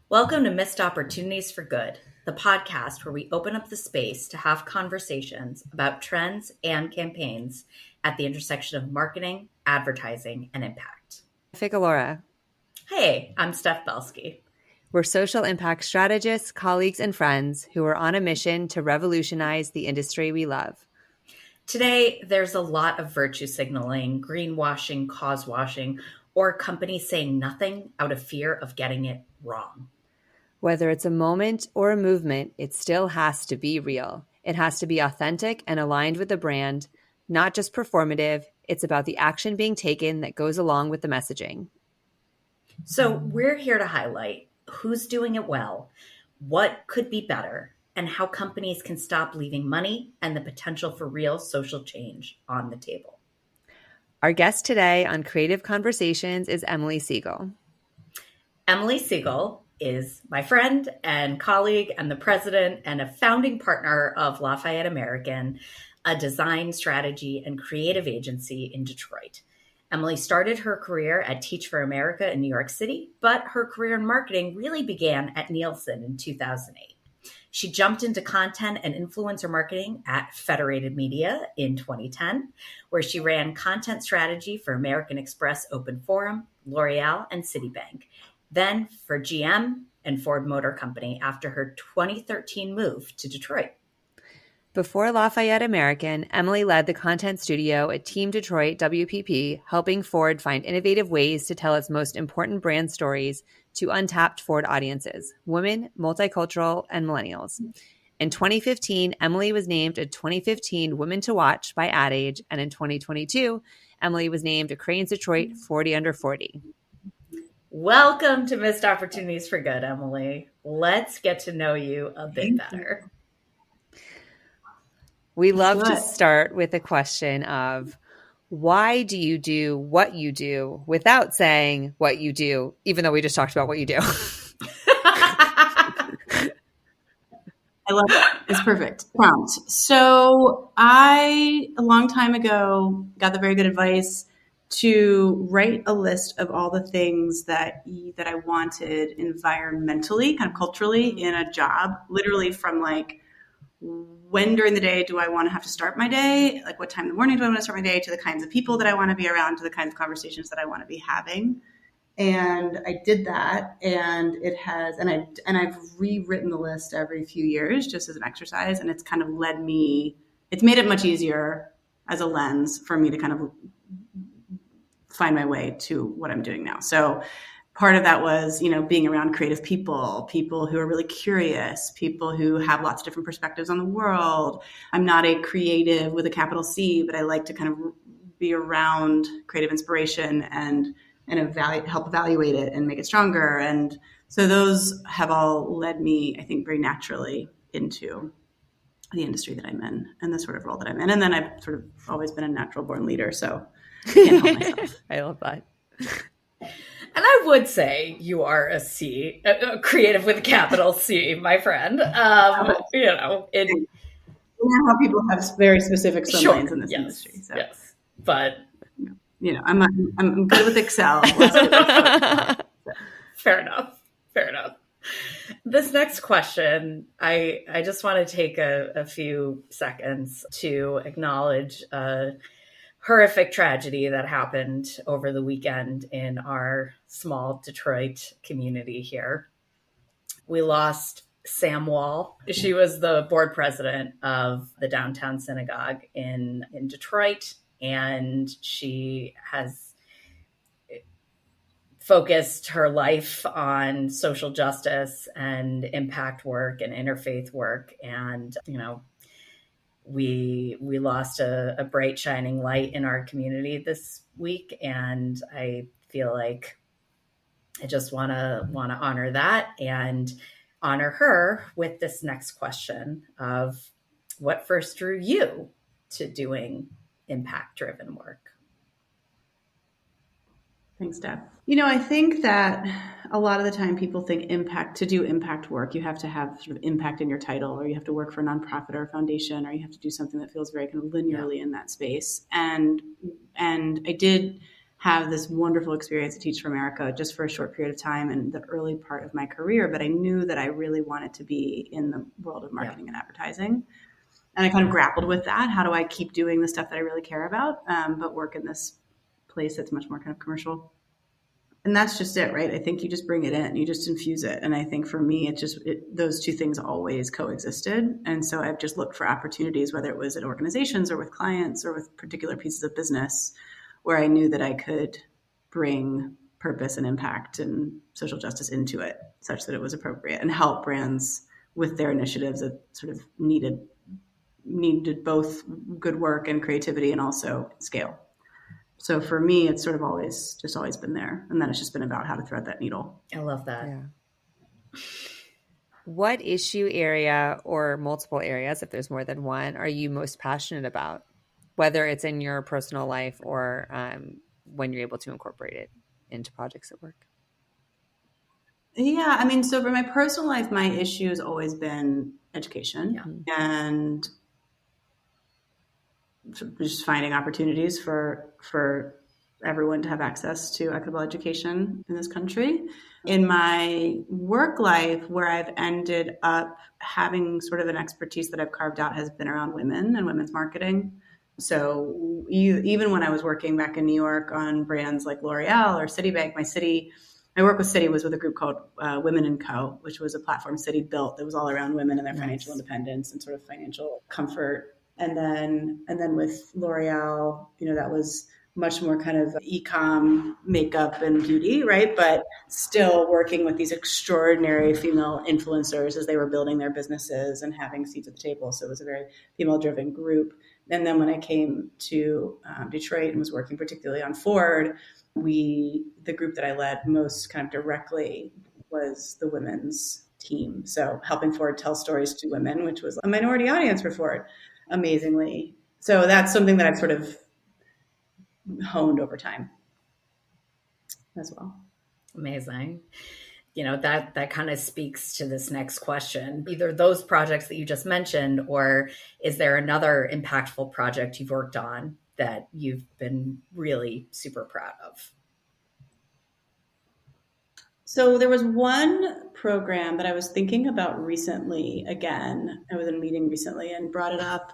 Welcome to Missed Opportunities for Good, the podcast where we open up the space to have conversations about trends and campaigns at the intersection of marketing, advertising, and impact. Figolora. Hey, I'm Steph Belsky. We're social impact strategists, colleagues, and friends who are on a mission to revolutionize the industry we love. Today, there's a lot of virtue signaling, greenwashing, cause washing, or companies saying nothing out of fear of getting it wrong. Whether it's a moment or a movement, it still has to be real. It has to be authentic and aligned with the brand, not just performative. It's about the action being taken that goes along with the messaging. So we're here to highlight who's doing it well, what could be better, and how companies can stop leaving money and the potential for real social change on the table. Our guest today on Creative Conversations is Emily Siegel. Emily Siegel is my friend and colleague and the president and a founding partner of Lafayette American, a design, strategy, and creative agency in Detroit. Emily started her career at Teach for America in New York City, but her career in marketing really began at Nielsen in 2008. She jumped into content and influencer marketing at Federated Media in 2010, where she ran content strategy for American Express Open Forum, L'Oreal, and Citibank. Then for GM and Ford Motor Company after her 2013 move to Detroit. Before Lafayette American, Emily led the content studio at Team Detroit WPP, helping Ford find innovative ways to tell its most important brand stories to untapped Ford audiences, women, multicultural, and millennials. In 2015, Emily was named a 2015 Women to Watch by Ad Age, and in 2022, Emily was named a Crain's Detroit 40 Under 40. Welcome to Missed Opportunities for Good, Emily. Let's get to know you a bit better. We love to start with a question of why do you do what you do without saying what you do, even though we just talked about what you do? I love it. It's perfect. Prompt. So I, a long time ago, got the very good advice to write a list of all the things that I wanted environmentally, kind of culturally in a job, literally from like when during the day do I want to have to start my day, like what time in the morning do I want to start my day, to the kinds of people that I want to be around, to the kinds of conversations that I want to be having. And I did that, and it has, and I've rewritten the list every few years just as an exercise, and it's kind of it's made it much easier as a lens for me to kind of find my way to what I'm doing now. So part of that was, being around creative people who are really curious, people who have lots of different perspectives on the world. I'm not a creative with a capital C, but I like to kind of be around creative inspiration and help evaluate it and make it stronger. And so those have all led me, I think, very naturally into the industry that I'm in and the sort of role that I'm in. And then I've sort of always been a natural born leader. So I can't help myself. I love that. And I would say you are a creative with a capital C, my friend. How people have very specific lanes in this industry. So. Yes, but I'm good with Excel. Fair enough. This next question, I just want to take a few seconds to acknowledge a horrific tragedy that happened over the weekend in our small Detroit community here. We lost Sam Wall. She was the board president of the Downtown Synagogue in Detroit, and she has focused her life on social justice and impact work and interfaith work. And, we lost a bright shining light in our community this week. And I feel like I just want to honor that and honor her with this next question of what first drew you to doing impact driven work? Thanks, Deb. I think that a lot of the time people think to do impact work, you have to have sort of impact in your title, or you have to work for a nonprofit or a foundation, or you have to do something that feels very kind of linearly in that space. And I did have this wonderful experience at Teach for America just for a short period of time in the early part of my career, but I knew that I really wanted to be in the world of marketing and advertising. And I kind of grappled with that. How do I keep doing the stuff that I really care about, but work in this place that's much more kind of commercial? And that's just it, right? I think you just bring it in, you just infuse it. And I think for me, those two things always coexisted. And so I've just looked for opportunities, whether it was at organizations or with clients or with particular pieces of business, where I knew that I could bring purpose and impact and social justice into it such that it was appropriate and help brands with their initiatives that sort of needed both good work and creativity and also scale. So for me, it's sort of always been there. And then it's just been about how to thread that needle. I love that. Yeah. What issue area or multiple areas, if there's more than one, are you most passionate about, whether it's in your personal life or when you're able to incorporate it into projects at work? Yeah, I mean, so for my personal life, my issue has always been education and just finding opportunities for everyone to have access to equitable education in this country. In my work life, where I've ended up having sort of an expertise that I've carved out has been around women and women's marketing. So even when I was working back in New York on brands like L'Oreal or Citibank, my work with Citi was with a group called Women & Co., which was a platform Citi built that was all around women and their financial independence and sort of financial comfort. And then with L'Oreal, that was much more kind of e-com, makeup and beauty, right? But still working with these extraordinary female influencers as they were building their businesses and having seats at the table. So it was a very female-driven group. And then when I came to Detroit and was working particularly on Ford, the group that I led most kind of directly was the women's team. So helping Ford tell stories to women, which was a minority audience for Ford, amazingly. So that's something that I've sort of honed over time as well. Amazing. That kind of speaks to this next question. Either those projects that you just mentioned, or is there another impactful project you've worked on that you've been really super proud of? So there was one program that I was thinking about recently. Again, I was in a meeting recently and brought it up,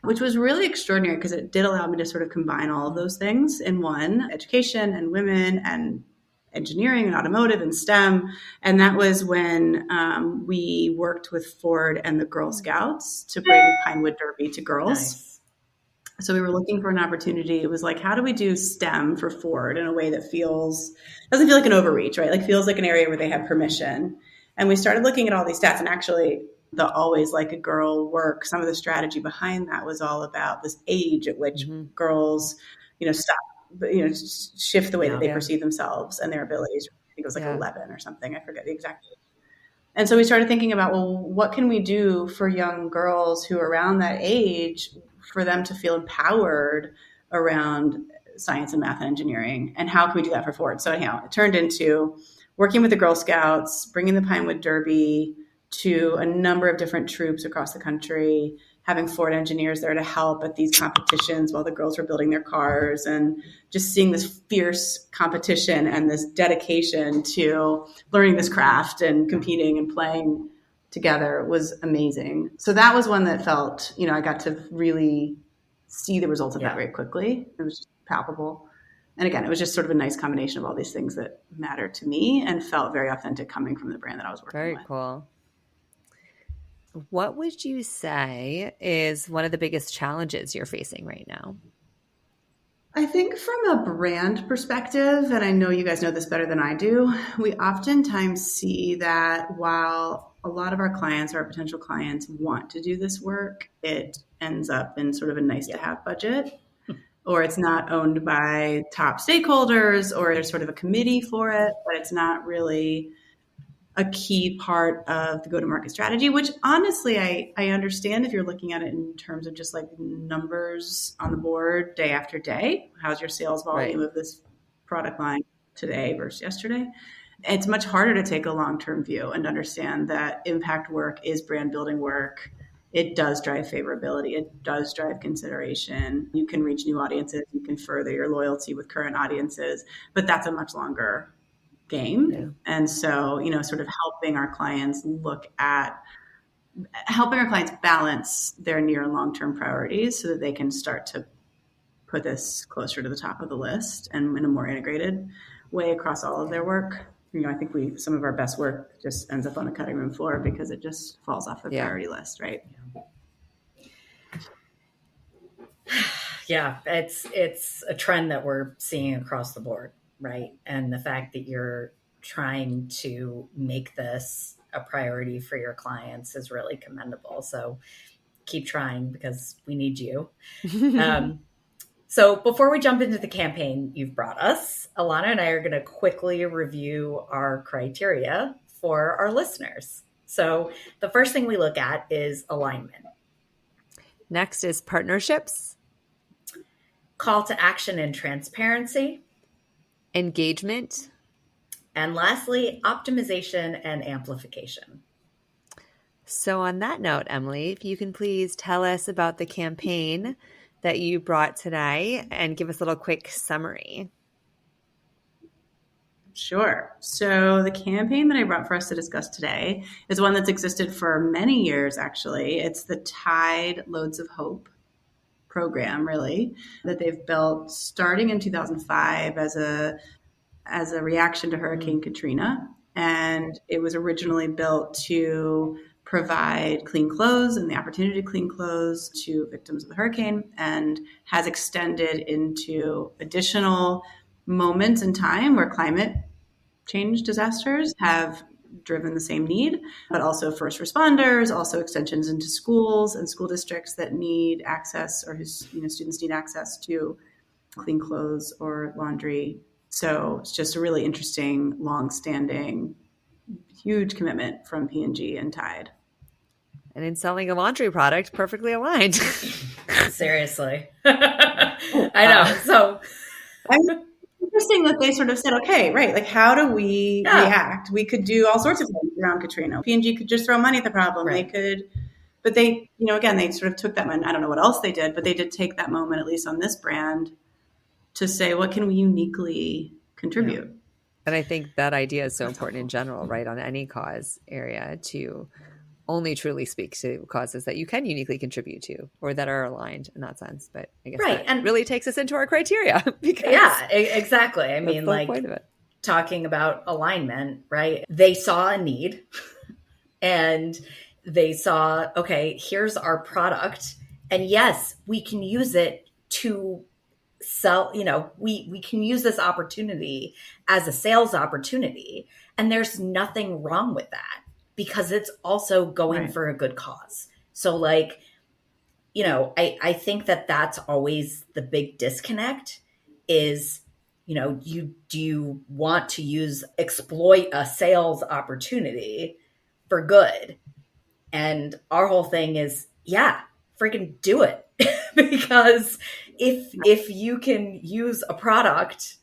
which was really extraordinary because it did allow me to sort of combine all of those things in one: education and women and engineering and automotive and STEM. And that was when we worked with Ford and the Girl Scouts to bring Pinewood Derby to girls. Nice. So we were looking for an opportunity. It was like, how do we do STEM for Ford in a way that doesn't feel like an overreach, right? Like feels like an area where they have permission. And we started looking at all these stats, and actually the Always Like a Girl work, some of the strategy behind that was all about this age at which girls, shift the way that they perceive themselves and their abilities. I think it was like 11 or something. I forget the exact. And so we started thinking about, well, what can we do for young girls who are around that age for them to feel empowered around science and math and engineering? And how can we do that for Ford? So anyhow, it turned into working with the Girl Scouts, bringing the Pinewood Derby to a number of different troops across the country, having Ford engineers there to help at these competitions while the girls were building their cars, and just seeing this fierce competition and this dedication to learning this craft and competing and playing together was amazing. So that was one that felt, I got to really see the results of that very quickly. It was just palpable. And again, it was just sort of a nice combination of all these things that mattered to me and felt very authentic coming from the brand that I was working with. Very cool. What would you say is one of the biggest challenges you're facing right now? I think from a brand perspective, and I know you guys know this better than I do, we oftentimes see that while a lot of our clients, our potential clients, want to do this work, it ends up in sort of a nice to have budget, or it's not owned by top stakeholders, or there's sort of a committee for it, but it's not really a key part of the go-to-market strategy, which honestly, I understand if you're looking at it in terms of just like numbers on the board day after day. How's your sales volume of this product line today versus yesterday. It's much harder to take a long-term view and understand that impact work is brand building work. It does drive favorability. It does drive consideration. You can reach new audiences. You can further your loyalty with current audiences, but that's a much longer game. Yeah. And so, sort of helping our clients balance their near and long-term priorities so that they can start to put this closer to the top of the list and in a more integrated way across all of their work. I think some of our best work just ends up on the cutting room floor because it just falls off the priority list, right? Yeah, it's a trend that we're seeing across the board, right? And the fact that you're trying to make this a priority for your clients is really commendable. So keep trying because we need you. So before we jump into the campaign you've brought us, Alana and I are going to quickly review our criteria for our listeners. So the first thing we look at is alignment. Next is partnerships. Call to action and transparency. Engagement. And lastly, optimization and amplification. So on that note, Emily, if you can please tell us about the campaign that you brought today and give us a little quick summary. Sure. So the campaign that I brought for us to discuss today is one that's existed for many years, actually. It's the Tide Loads of Hope program, really, that they've built starting in 2005 as a reaction to Hurricane Katrina. And it was originally built to provide clean clothes and the opportunity to clean clothes to victims of the hurricane, and has extended into additional moments in time where climate change disasters have driven the same need, but also first responders, also extensions into schools and school districts that need access, or whose students need access to clean clothes or laundry. So it's just a really interesting, long-standing, huge commitment from P&G and Tide. And in selling a laundry product, perfectly aligned. Seriously. I know. So interesting that they sort of said, okay, right, like how do we react? We could do all sorts of things around Katrina. P&G could just throw money at the problem. Right. They could, but they, again, they sort of took that moment. I don't know what else they did, but they did take that moment, at least on this brand, to say, what can we uniquely contribute? Yeah. And I think that idea is so important in general, right? On any cause area, to only truly speak to causes that you can uniquely contribute to or that are aligned in that sense. But I guess that and really takes us into our criteria. Because exactly. I mean, like talking about alignment, right? They saw a need and they saw, okay, here's our product. And yes, we can use it to sell, we can use this opportunity as a sales opportunity. And there's nothing wrong with that, because it's also going for a good cause. So I think that that's always the big disconnect is, do you want to exploit a sales opportunity for good? And our whole thing is, freaking do it. Because if you can use a product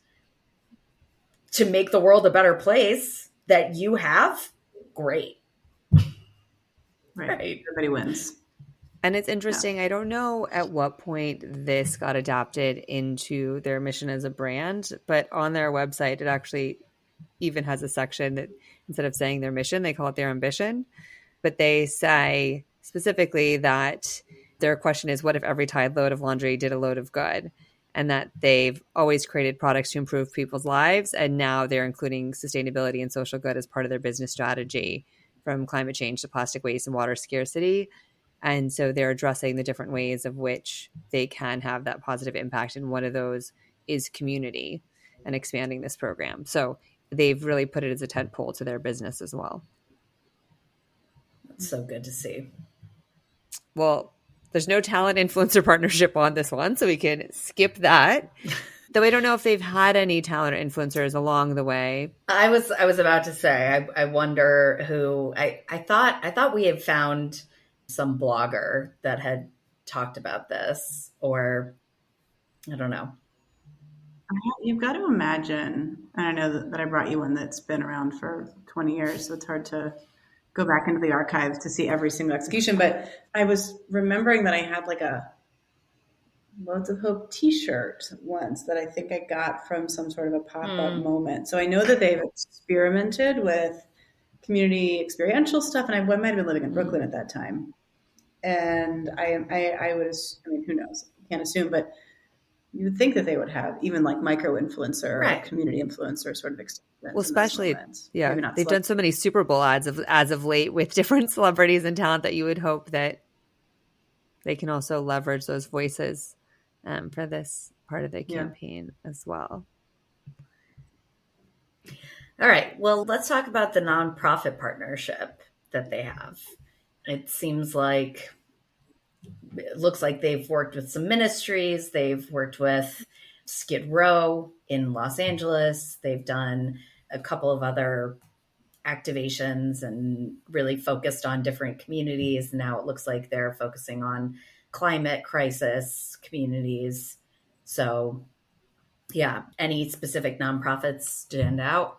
to make the world a better place that you have, great. Right. Everybody wins. And it's interesting. Yeah. I don't know at what point this got adapted into their mission as a brand, but on their website, it actually even has a section that instead of saying their mission, they call it their ambition. But they say specifically that their question is, what if every Tide load of laundry did a load of good? And that they've always created products to improve people's lives. And now they're including sustainability and social good as part of their business strategy, from climate change to plastic waste and water scarcity. And so they're addressing the different ways of which they can have that positive impact. And one of those is community and expanding this program. So they've really put it as a tentpole to their business as well. That's so good to see. Well, there's no talent influencer partnership on this one, so we can skip that. Though I don't know if they've had any talent or influencers along the way. I was about to say, I wonder who. I thought we had found some blogger that had talked about this, or I don't know. You've got to imagine, and I know that I brought you one that's been around for 20 years, so it's hard to go back into the archives to see every single execution. But I was remembering that I had like a Loads of Hope t-shirt once that I think I got from some sort of a pop-up moment. So I know that they've experimented with community experiential stuff, and I might have been living in Brooklyn at that time. And I would, I mean, who knows? Can't assume, but you would think that they would have even like micro influencer or community influencer sort of experiments. Well, especially, yeah, they've done so many Super Bowl ads as of late with different celebrities and talent that you would hope that they can also leverage those voices for this part of the campaign as well. All right. Well, let's talk about the nonprofit partnership that they have. It looks like they've worked with some ministries. They've worked with Skid Row in Los Angeles. They've done a couple of other activations and really focused on different communities. Now it looks like they're focusing on climate crisis communities. So, yeah, any specific nonprofits stand out?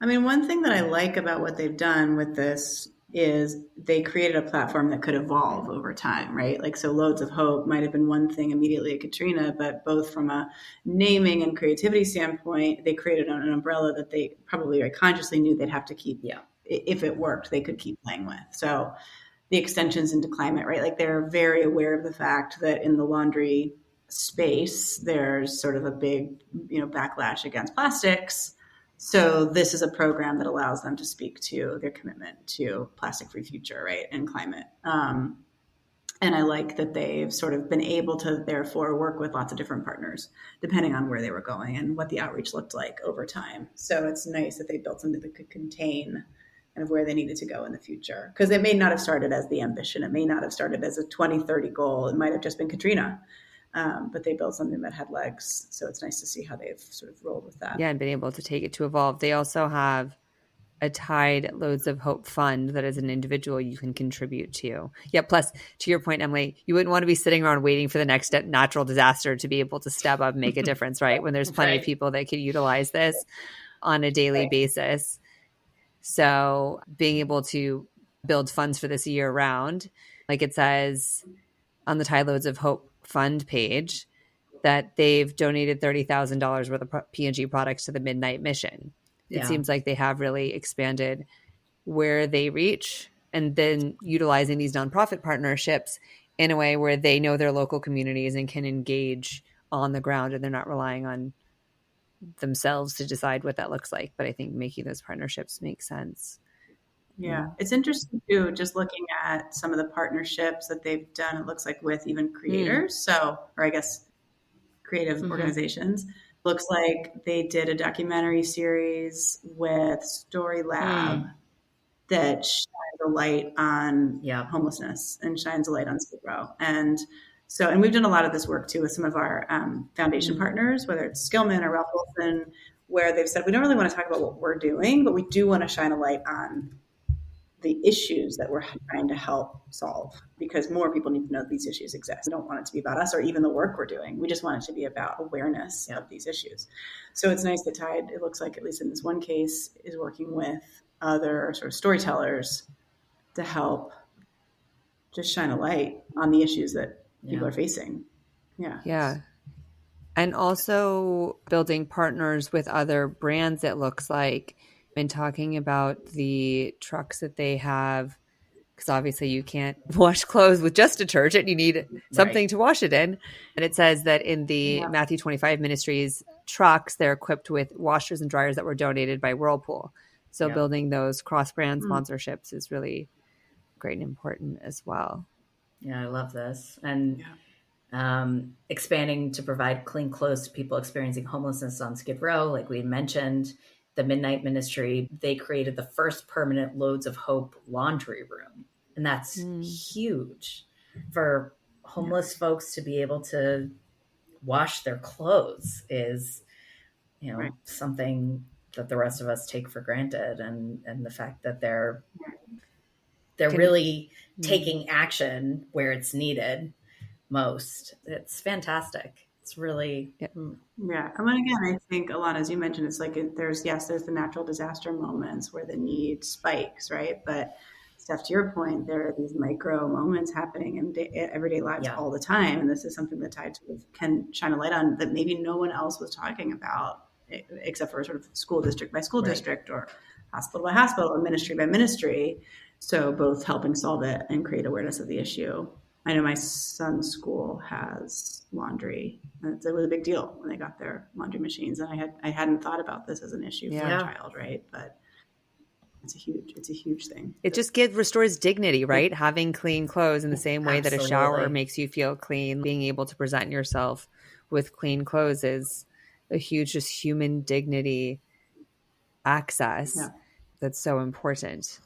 I mean, one thing that I like about what they've done with this is they created a platform that could evolve over time, right? Like, so Loads of Hope might have been one thing immediately at Katrina, but both from a naming and creativity standpoint, they created an umbrella that they probably very consciously knew they'd have to keep. Yeah. If it worked, they could keep playing with. So the extensions into climate, right? Like, they're very aware of the fact that in the laundry space, there's sort of a big, backlash against plastics. So this is a program that allows them to speak to their commitment to plastic-free future, right, and climate. And I like that they've sort of been able to therefore work with lots of different partners, depending on where they were going and what the outreach looked like over time. So it's nice that they built something that could contain kind of where they needed to go in the future. Because it may not have started as the ambition. It may not have started as a 2030 goal. It might have just been Katrina. But they built something that had legs. So it's nice to see how they've sort of rolled with that. Yeah, and been able to take it to evolve. They also have a tied Loads of Hope fund that as an individual you can contribute to. Yeah, plus to your point, Emily, you wouldn't want to be sitting around waiting for the next natural disaster to be able to step up and make a difference, right? When there's plenty of people that could utilize this on a daily basis. So being able to build funds for this year round, like it says on the Tied Loads of Hope fund page, that they've donated $30,000 worth of P&G products to the Midnight Mission. It seems like they have really expanded where they reach and then utilizing these nonprofit partnerships in a way where they know their local communities and can engage on the ground, and they're not relying on themselves to decide what that looks like. But I think making those partnerships make sense. Yeah, it's interesting too, just looking at some of the partnerships that they've done, it looks like with even creators. So, or I guess creative organizations. Looks like they did a documentary series with Story Lab that shines a light on homelessness and shines a light on Skid Row. And we've done a lot of this work too with some of our foundation partners, whether it's Skillman or Ralph Wilson, where they've said, we don't really want to talk about what we're doing, but we do want to shine a light on the issues that we're trying to help solve, because more people need to know that these issues exist. We don't want it to be about us or even the work we're doing. We just want it to be about awareness of these issues. So it's nice that Tide, it looks like, at least in this one case, is working with other sort of storytellers to help just shine a light on the issues that people are facing. Yeah. And also building partners with other brands, it looks like. Been talking about the trucks that they have, because obviously you can't wash clothes with just detergent. You need something to wash it in. And it says that in the Matthew 25 Ministries trucks, they're equipped with washers and dryers that were donated by Whirlpool. So building those cross-brand sponsorships is really great and important as well. Yeah, I love this. And expanding to provide clean clothes to people experiencing homelessness on Skid Row, like we mentioned. The Midnight Ministry, they created the first permanent Loads of Hope laundry room. And that's huge for homeless folks to be able to wash their clothes is, something that the rest of us take for granted. And the fact that they're really taking action where it's needed most. It's fantastic. It's really, Yeah. I mean, again, I think, Alana, as you mentioned, it's like there's the natural disaster moments where the need spikes, right? But Steph, to your point, there are these micro moments happening in everyday lives all the time. And this is something that Tide sort of can shine a light on that maybe no one else was talking about, except for sort of school district by school district or hospital by hospital or ministry by ministry. So both helping solve it and create awareness of the issue. I know my son's school has laundry. It was a big deal when they got their laundry machines, and I hadn't thought about this as an issue for a child, right? But it's a huge thing. It just restores dignity, right? Having clean clothes in the same way that a shower makes you feel clean. Being able to present yourself with clean clothes is a huge, just human dignity access that's so important.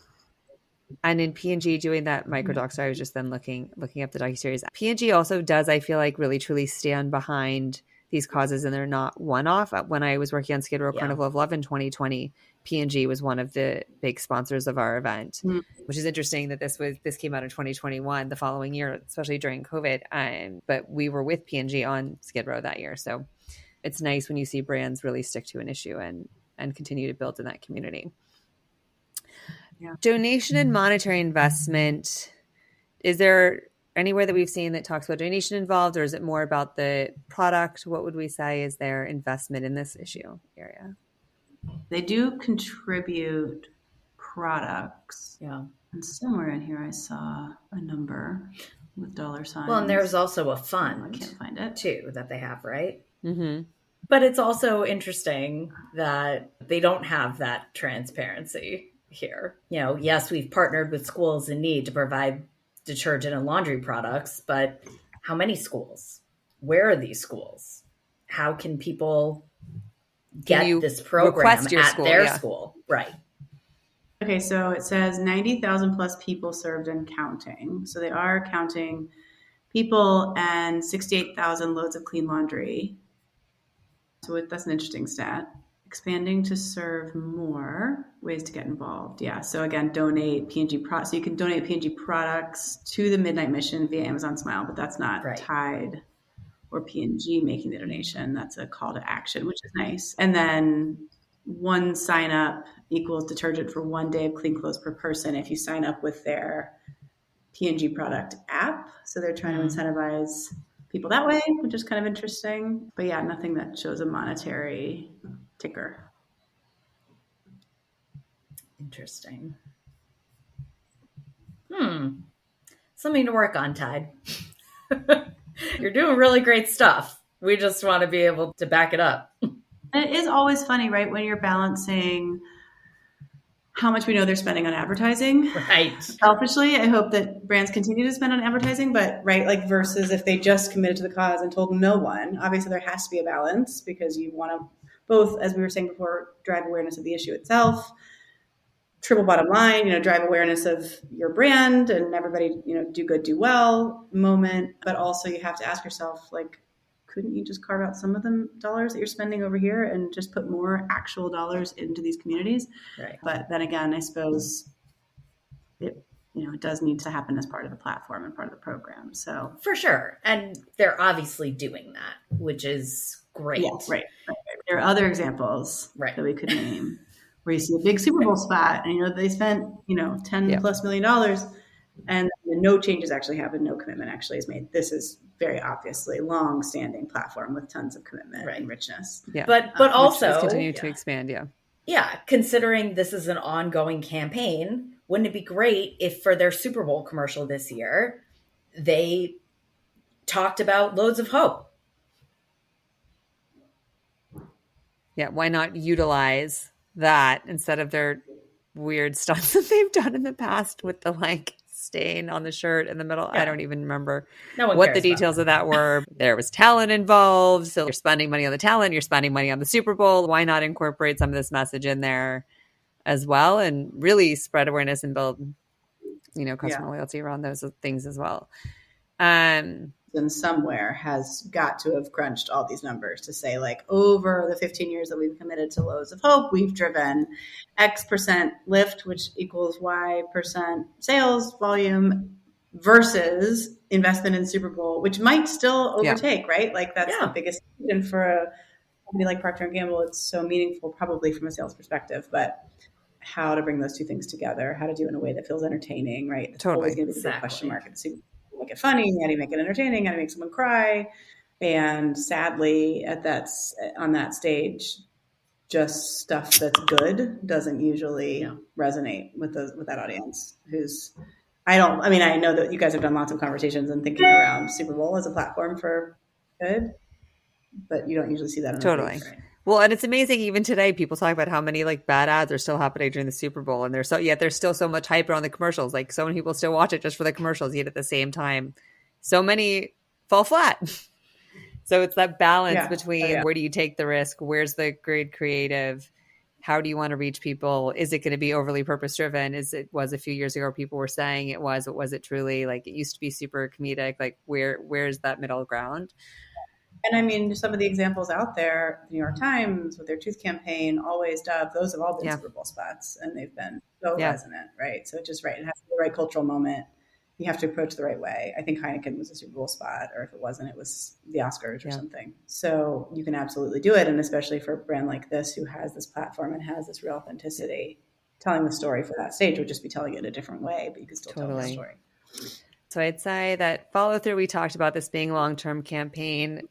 And in P&G doing that microdoc, so I was just then looking up the docuseries. P&G also does, I feel like, really truly stand behind these causes, and they're not one-off. When I was working on Skid Row Carnival of Love in 2020, P&G was one of the big sponsors of our event, which is interesting that this came out in 2021, the following year, especially during COVID. But we were with P&G on Skid Row that year. So it's nice when you see brands really stick to an issue and continue to build in that community. Yeah. Donation and monetary investment. Is there anywhere that we've seen that talks about donation involved, or is it more about the product? What would we say is their investment in this issue area? They do contribute products. Yeah. And somewhere in here I saw a number with dollar signs. Well, and there's also a fund. I can't find it. Too, that they have, right? Mm-hmm. But it's also interesting that they don't have that transparency here. Yes, we've partnered with schools in need to provide detergent and laundry products, but how many schools? Where are these schools? How can people get this program at their school? Right. Okay, so it says 90,000 plus people served and counting. So they are counting people and 68,000 loads of clean laundry. So that's an interesting stat. Expanding to serve more ways to get involved. Yeah. So again, donate P&G products. So you can donate P&G products to the Midnight Mission via Amazon Smile, but that's not Tide or P&G making the donation. That's a call to action, which is nice. And then one sign up equals detergent for 1 day of clean clothes per person if you sign up with their P&G product app. So they're trying to incentivize people that way, which is kind of interesting. But yeah, nothing that shows a monetary ticker. Interesting. Something to work on, Tide. You're doing really great stuff. We just want to be able to back it up. And it is always funny, right, when you're balancing how much we know they're spending on advertising. Right. Selfishly, I hope that brands continue to spend on advertising, but versus if they just committed to the cause and told no one. Obviously, there has to be a balance because you want to both, as we were saying before, drive awareness of the issue itself, triple bottom line, drive awareness of your brand and everybody, do good, do well moment. But also you have to ask yourself, couldn't you just carve out some of the dollars that you're spending over here and just put more actual dollars into these communities? Right. But then again, I suppose it does need to happen as part of the platform and part of the program. So for sure. And they're obviously doing that, which is great. Yeah, right. There are other examples that we could name where you see a big Super Bowl spot and, they spent, $10 plus million and no changes actually happened. No commitment actually is made. This is very obviously long-standing platform with tons of commitment and richness. Yeah. But also continue to expand. Yeah. Yeah. Considering this is an ongoing campaign, wouldn't it be great if for their Super Bowl commercial this year, they talked about loads of hope? Yeah, why not utilize that instead of their weird stuff that they've done in the past with the stain on the shirt in the middle? Yeah. I don't even remember what the details of that were. There was talent involved. So you're spending money on the talent, you're spending money on the Super Bowl. Why not incorporate some of this message in there as well and really spread awareness and build, customer loyalty around those things as well? And somewhere has got to have crunched all these numbers to say over the 15 years that we've committed to Loads of Hope, we've driven X percent lift, which equals Y percent sales volume versus investment in Super Bowl, which might still overtake, right? Like that's the biggest reason for a company like Procter & Gamble. It's so meaningful probably from a sales perspective, but how to bring those two things together, how to do it in a way that feels entertaining, right? It's always going to be the big question mark. It's make it funny, how do you make it entertaining, how do you make someone cry? And sadly, on that stage, just stuff that's good doesn't usually resonate with that audience. I know that you guys have done lots of conversations and thinking around Super Bowl as a platform for good, but you don't usually see that on the stage, right? Well, and it's amazing even today, people talk about how many like bad ads are still happening during the Super Bowl. And there's still so much hype around the commercials. Like so many people still watch it just for the commercials, yet at the same time, so many fall flat. So it's that balance between where do you take the risk? Where's the great creative? How do you want to reach people? Is it going to be overly purpose driven? Was a few years ago, people were saying it was, but was it truly like it used to be super comedic? Like where's that middle ground? And I mean, some of the examples out there, the New York Times with their tooth campaign, Always Dove, those have all been Super Bowl spots and they've been so resonant, right? So it has to be the right cultural moment. You have to approach the right way. I think Heineken was a Super Bowl spot, or if it wasn't, it was the Oscars or something. So you can absolutely do it. And especially for a brand like this, who has this platform and has this real authenticity, telling the story for that stage would just be telling it a different way, but you can still tell the story. So I'd say that follow through, we talked about this being long-term campaign.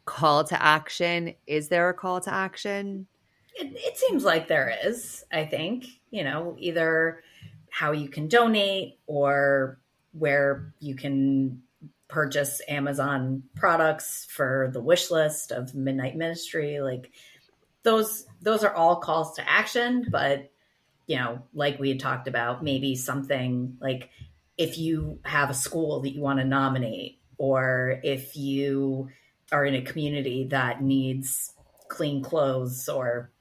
Call to action. Is there a call to action? It seems like there is, I think, either how you can donate or where you can purchase Amazon products for the wish list of Midnight Ministry. Like those are all calls to action, but like we had talked about, maybe something like if you have a school that you want to nominate, or if you are in a community that needs clean clothes or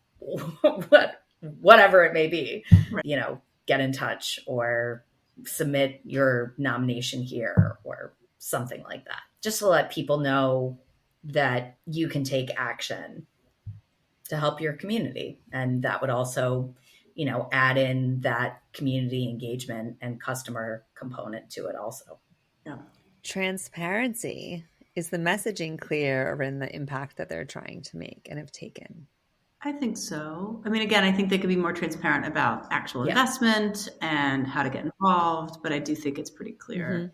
whatever it may be, right. Get in touch or submit your nomination here or something like that, just to let people know that you can take action to help your community. And that would also, add in that community engagement and customer component to it also. Yeah. Transparency. Is the messaging clear around the impact that they're trying to make and have taken? I think so. I mean, again, I think they could be more transparent about actual investment and how to get involved, but I do think it's pretty clear,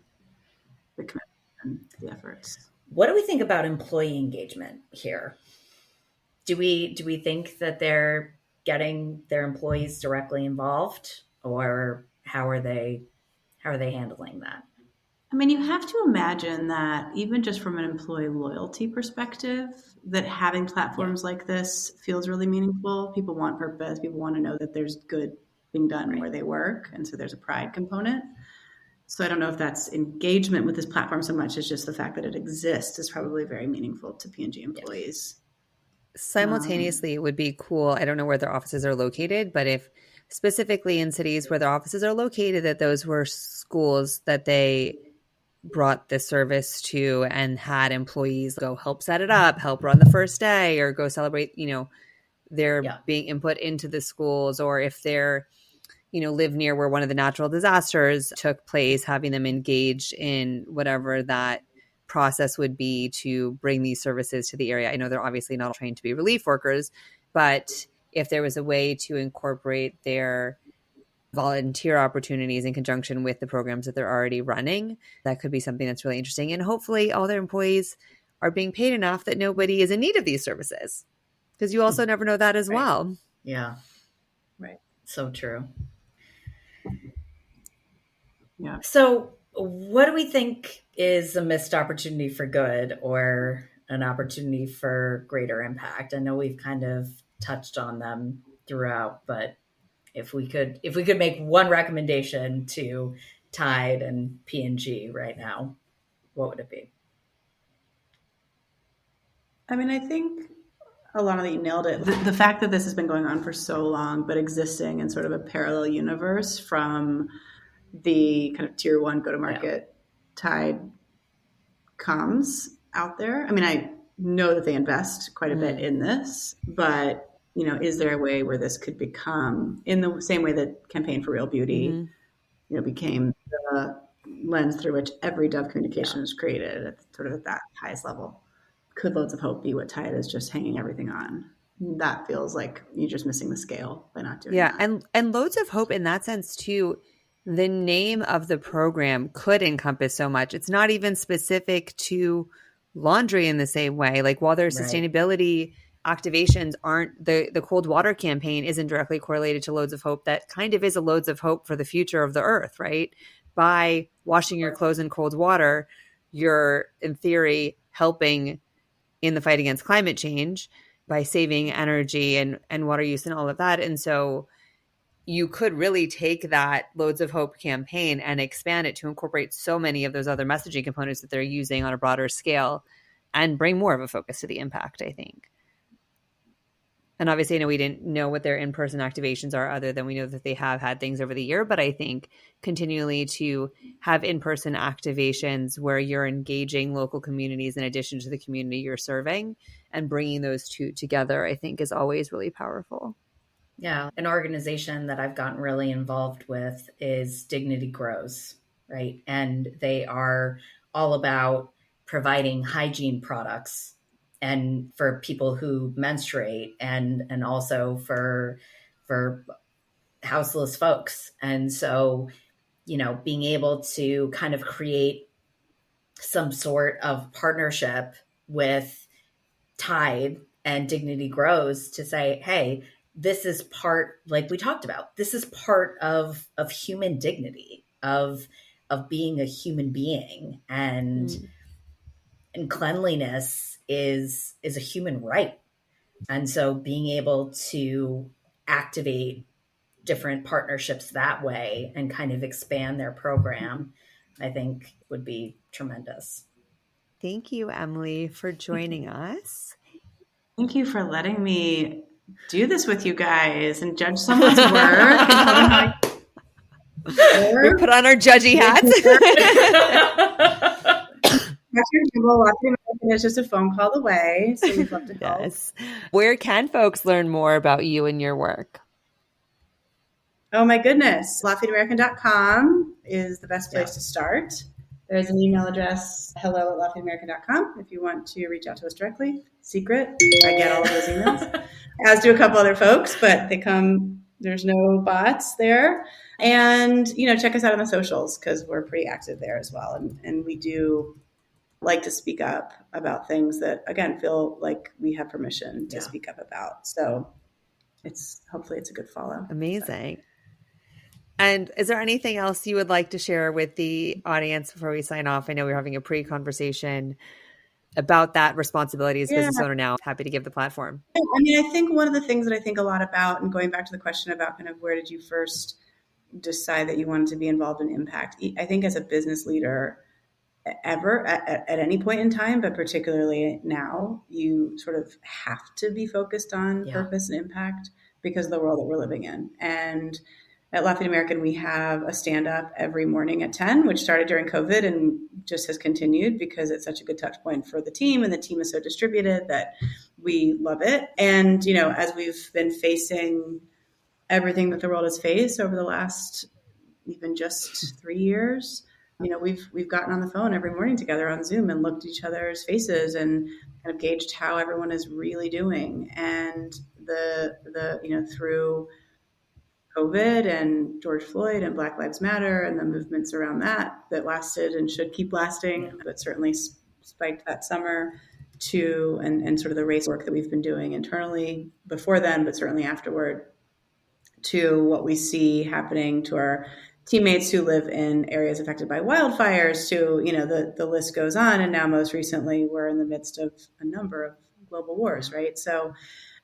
the commitment and the efforts. What do we think about employee engagement here? Do we think that they're getting their employees directly involved, or how are they handling that? I mean, you have to imagine that even just from an employee loyalty perspective, that having platforms like this feels really meaningful. People want purpose. People want to know that there's good being done where they work. And so there's a pride component. So I don't know if that's engagement with this platform so much as just the fact that it exists is probably very meaningful to P&G employees. Simultaneously, it would be cool. I don't know where their offices are located, but if specifically in cities where their offices are located, that those were schools that they brought this service to and had employees go help set it up, help run the first day, or go celebrate, they're being input into the schools, or if they're, live near where one of the natural disasters took place, having them engaged in whatever that process would be to bring these services to the area. I know they're obviously not trained to be relief workers, but if there was a way to incorporate their volunteer opportunities in conjunction with the programs that they're already running, that could be something that's really interesting. And hopefully all their employees are being paid enough that nobody is in need of these services, because you also never know that as well. Yeah. Right. So true. Yeah. So what do we think is a missed opportunity for good or an opportunity for greater impact? I know we've kind of touched on them throughout, but if we could make one recommendation to Tide and P&G right now, what would it be? I mean, I think Alana, you nailed it. The fact that this has been going on for so long, but existing in sort of a parallel universe from the kind of tier one go-to-market Tide comms out there. I mean, I know that they invest quite a bit in this, but is there a way where this could become, in the same way that Campaign for Real Beauty, became the lens through which every Dove communication is created, at sort of at that highest level. Could Loads of Hope be what Tide is just hanging everything on? That feels like you're just missing the scale by not doing that. And Loads of Hope in that sense too, the name of the program could encompass so much. It's not even specific to laundry in the same way. Like while their sustainability activations aren't, the cold water campaign isn't directly correlated to Loads of Hope. That kind of is a Loads of Hope for the future of the earth, right? By washing your clothes in cold water, you're in theory helping in the fight against climate change by saving energy and water use and all of that. And so you could really take that Loads of Hope campaign and expand it to incorporate so many of those other messaging components that they're using on a broader scale and bring more of a focus to the impact, I think. And obviously, I know we didn't know what their in-person activations are other than we know that they have had things over the year. But I think continually to have in-person activations where you're engaging local communities in addition to the community you're serving and bringing those two together, I think is always really powerful. Yeah. An organization that I've gotten really involved with is Dignity Grows, right? And they are all about providing hygiene products and for people who menstruate and also for houseless folks. And so, being able to kind of create some sort of partnership with Tide and Dignity Grows to say, hey, this is part, like we talked about, this is part of human dignity, of being a human being, and cleanliness is a human right. And so being able to activate different partnerships that way and kind of expand their program, I think would be tremendous. Thank you, Emily, for joining us. Thank you for letting me do this with you guys and judge someone's work and tell them how we put on our judgy hats. It's just a phone call away, so we'd love to help. Yes. Where can folks learn more about you and your work? Oh my goodness. LafayetteAmerican.com is the best place to start. There's an email address, hello@LafayetteAmerican.com, if you want to reach out to us directly. Secret. I get all of those emails. As do a couple other folks, but they come, there's no bots there. And, check us out on the socials because we're pretty active there as well. And we do like to speak up about things that, again, feel like we have permission to speak up about. So hopefully it's a good follow. Amazing. So. And is there anything else you would like to share with the audience before we sign off? I know we're having a pre-conversation about that responsibility as business owner now. Happy to give the platform. I think one of the things that I think a lot about, and going back to the question about kind of where did you first decide that you wanted to be involved in impact, I think as a business leader, ever at any point in time, but particularly now, you sort of have to be focused on purpose and impact because of the world that we're living in. And at Lafayette American, we have a stand-up every morning at 10, which started during COVID and just has continued because it's such a good touch point for the team, and the team is so distributed that we love it. And, as we've been facing everything that the world has faced over the last even just 3 years, we've gotten on the phone every morning together on Zoom and looked at each other's faces and kind of gauged how everyone is really doing. And through COVID and George Floyd and Black Lives Matter and the movements around that lasted and should keep lasting, but certainly spiked that summer to, and sort of the race work that we've been doing internally before then, but certainly afterward, to what we see happening to our teammates who live in areas affected by wildfires, to, the list goes on. And now most recently, we're in the midst of a number of global wars, right? So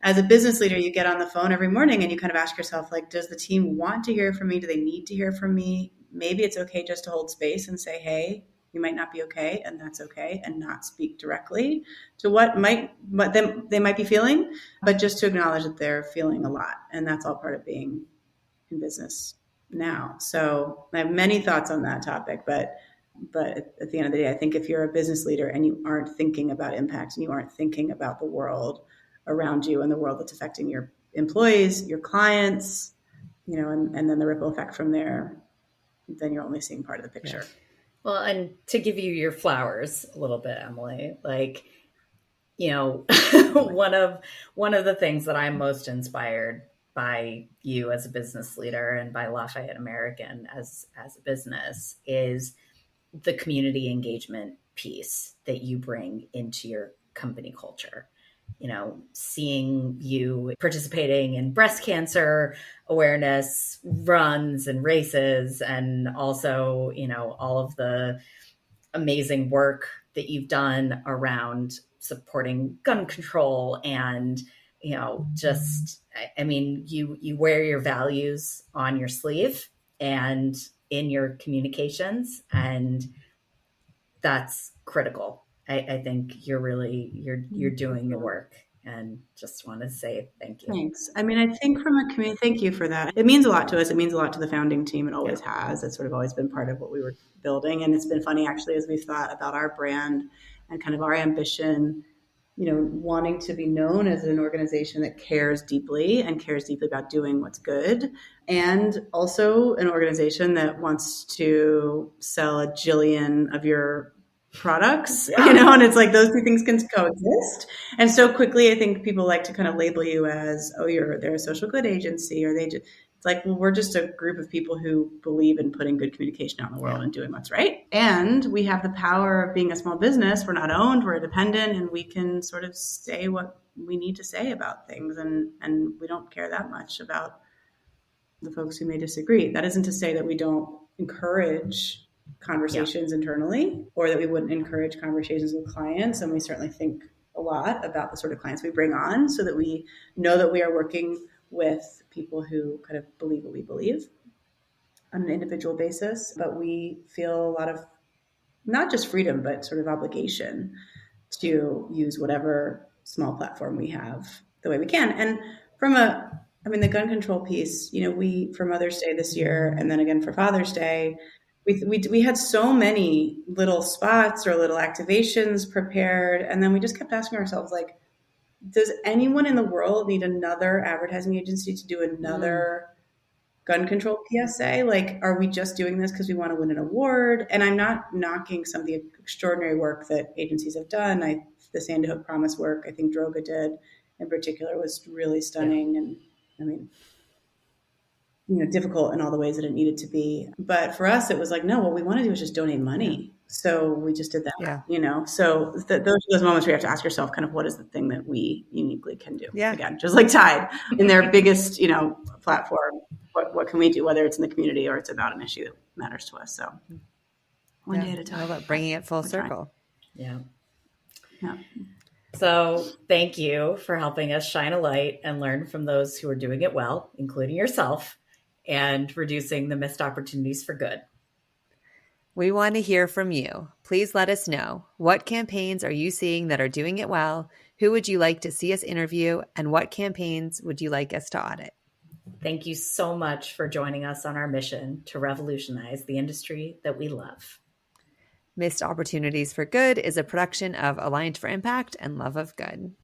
as a business leader, you get on the phone every morning and you kind of ask yourself, like, does the team want to hear from me? Do they need to hear from me? Maybe it's okay just to hold space and say, hey, you might not be okay, and that's okay, and not speak directly to what they might be feeling, but just to acknowledge that they're feeling a lot. And that's all part of being in business now. So I have many thoughts on that topic, but at the end of the day, I think if you're a business leader and you aren't thinking about impact and you aren't thinking about the world around you and the world that's affecting your employees, your clients, and then the ripple effect from there, then you're only seeing part of the picture. Well, and to give you your flowers a little bit, Emily, like, one of the things that I'm most inspired by you as a business leader and by Lafayette American as a business is the community engagement piece that you bring into your company culture. Seeing you participating in breast cancer awareness runs and races, and also, all of the amazing work that you've done around supporting gun control and, just, I mean, you wear your values on your sleeve and in your communications, and that's critical. I think you're doing the work, and just want to say thank you. Thanks. I mean, I think from a community, thank you for that. It means a lot to us. It means a lot to the founding team. It always has. It's sort of always been part of what we were building. And it's been funny, actually, as we've thought about our brand and kind of our ambition, wanting to be known as an organization that cares deeply about doing what's good. And also an organization that wants to sell a jillion of your products, and it's like those two things can coexist. And so quickly, I think people like to kind of label you as, oh, they're a social good agency, or it's like, well, we're just a group of people who believe in putting good communication out in the world and doing what's right. And we have the power of being a small business. We're not owned, we're independent, and we can sort of say what we need to say about things. And we don't care that much about the folks who may disagree. That isn't to say that we don't encourage conversations internally, or that we wouldn't encourage conversations with clients. And we certainly think a lot about the sort of clients we bring on, so that we know that we are working with people who kind of believe what we believe on an individual basis. But we feel a lot of not just freedom, but sort of obligation to use whatever small platform we have the way we can. And the gun control piece, we, for Mother's Day this year, and then again for Father's Day, we had so many little spots or little activations prepared. And then we just kept asking ourselves, like, does anyone in the world need another advertising agency to do another gun control PSA? Like, are we just doing this because we want to win an award? And I'm not knocking some of the extraordinary work that agencies have done. The Sandy Hook Promise work, I think Droga did in particular, was really stunning. And I mean, difficult in all the ways that it needed to be. But for us, it was like, no, what we want to do is just donate money. So we just did that, So those are those moments where you have to ask yourself kind of, what is the thing that we uniquely can do? Yeah. Again, just like Tide in their biggest, platform, what can we do, whether it's in the community or it's about an issue that matters to us. So one day at a time. How about bringing it full circle? Yeah. So thank you for helping us shine a light and learn from those who are doing it well, including yourself, and reducing the missed opportunities for good. We want to hear from you. Please let us know. What campaigns are you seeing that are doing it well? Who would you like to see us interview? And what campaigns would you like us to audit? Thank you so much for joining us on our mission to revolutionize the industry that we love. Missed Opportunities for Good is a production of Alliance for Impact and Love of Good.